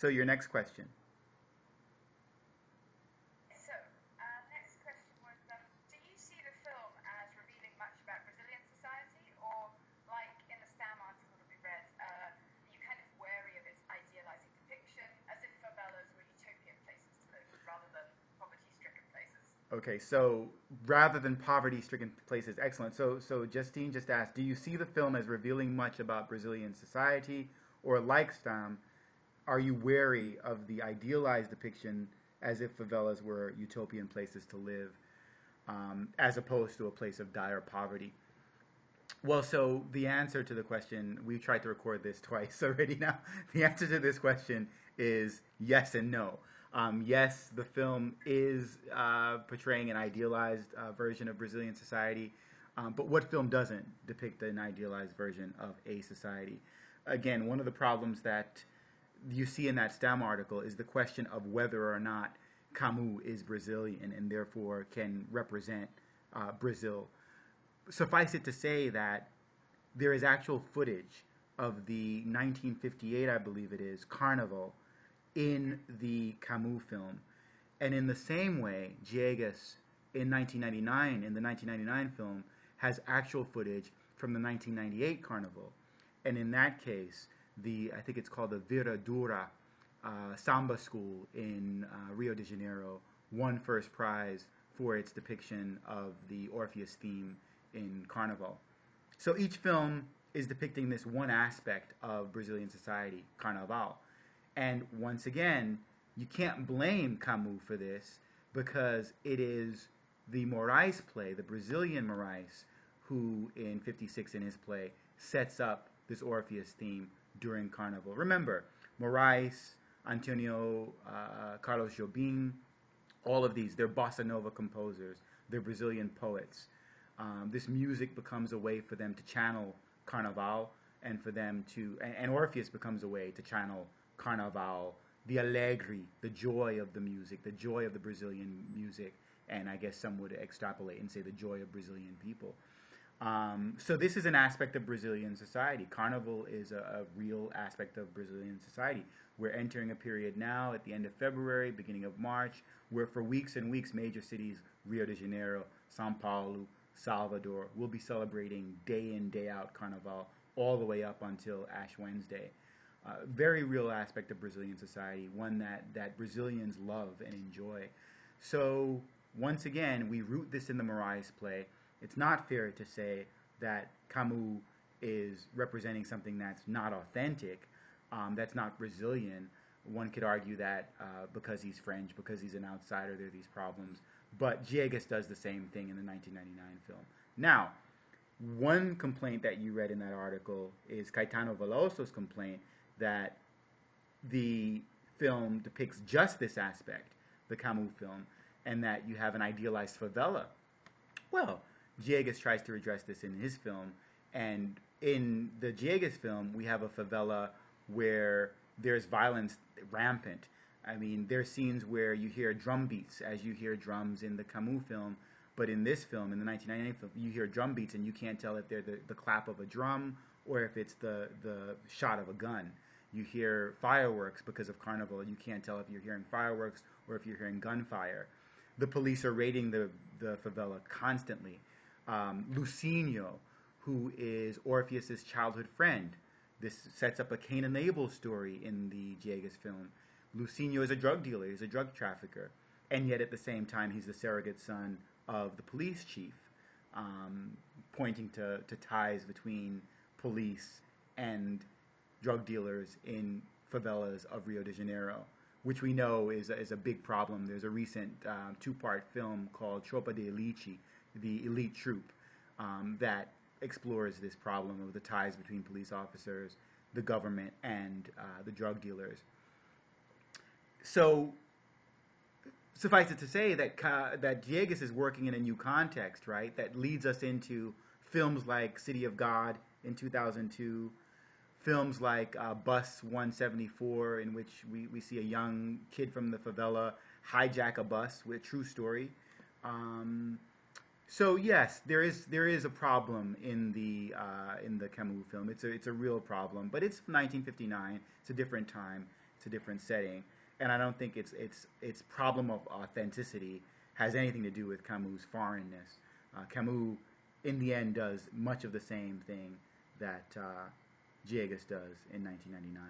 So your next question. So, next question was, do you see the film as revealing much about Brazilian society, or like in the Stam article that we read, you kind of wary of its idealizing depiction, as if favelas were utopian places to live rather than poverty-stricken places? Okay, so rather than poverty-stricken places, excellent. So Justine just asked, do you see the film as revealing much about Brazilian society, or like Stam, are you wary of the idealized depiction as if favelas were utopian places to live, as opposed to a place of dire poverty? Well, so the answer to the question, we've tried to record this twice already now. The answer to this question is yes and no. Yes, the film is portraying an idealized version of Brazilian society, but what film doesn't depict an idealized version of a society? Again, one of the problems that you see in that STEM article is the question of whether or not Camus is Brazilian and therefore can represent Brazil. Suffice it to say that there is actual footage of the 1958, I believe it is, Carnival in the Camus film. And in the same way, Diegues in 1999, in the 1999 film, has actual footage from the 1998 Carnival. And in that case, I think it's called the Vira Dura Samba School in Rio de Janeiro won first prize for its depiction of the Orpheus theme in Carnival. So each film is depicting this one aspect of Brazilian society, Carnaval. And once again, you can't blame Camus for this because it is the Moraes play, the Brazilian Moraes, who in 56 in his play sets up this Orpheus theme during Carnival. Remember, Moraes, Antonio Carlos Jobim, all of these, they're bossa nova composers, they're Brazilian poets. This music becomes a way for them to channel Carnaval and for them to, and Orpheus becomes a way to channel Carnaval, the alegre, the joy of the music, the joy of the Brazilian music, and I guess some would extrapolate and say the joy of Brazilian people. So this is an aspect of Brazilian society. Carnival is a real aspect of Brazilian society. We're entering a period now at the end of February, beginning of March, where for weeks and weeks, major cities, Rio de Janeiro, São Paulo, Salvador, will be celebrating day in, day out Carnival all the way up until Ash Wednesday. Very real aspect of Brazilian society, one that Brazilians love and enjoy. So once again, we root this in the Moraes play. It's not fair to say that Camus is representing something that's not authentic, that's not Brazilian. One could argue that because he's French, because he's an outsider, there are these problems. But Diegues does the same thing in the 1999 film. Now, one complaint that you read in that article is Caetano Veloso's complaint that the film depicts just this aspect, the Camus film, and that you have an idealized favela. Well, Diegues tries to address this in his film, and in the Diegues film, we have a favela where there's violence rampant. I mean, there's scenes where you hear drum beats as you hear drums in the Camus film, but in this film, in the 1998 film, you hear drum beats and you can't tell if they're the clap of a drum or if it's the shot of a gun. You hear fireworks because of Carnival. You can't tell if you're hearing fireworks or if you're hearing gunfire. The police are raiding the favela constantly. Lucinho, who is Orpheus's childhood friend. This sets up a Cain and Abel story in the Diegues film. Lucinho is a drug dealer, he's a drug trafficker, and yet at the same time he's the surrogate son of the police chief, pointing to ties between police and drug dealers in favelas of Rio de Janeiro, which we know is a big problem. There's a recent two-part film called Tropa de Elite, the elite troop, that explores this problem of the ties between police officers, the government, and the drug dealers. So, suffice it to say that that Diegues is working in a new context, right? That leads us into films like City of God in 2002, films like Bus 174, in which we see a young kid from the favela hijack a bus with a true story. So yes, there is a problem in the Camus film. It's a real problem, but it's 1959. It's a different time. It's a different setting, and I don't think its problem of authenticity has anything to do with Camus' foreignness. Camus, in the end, does much of the same thing that Viegas does in 1999.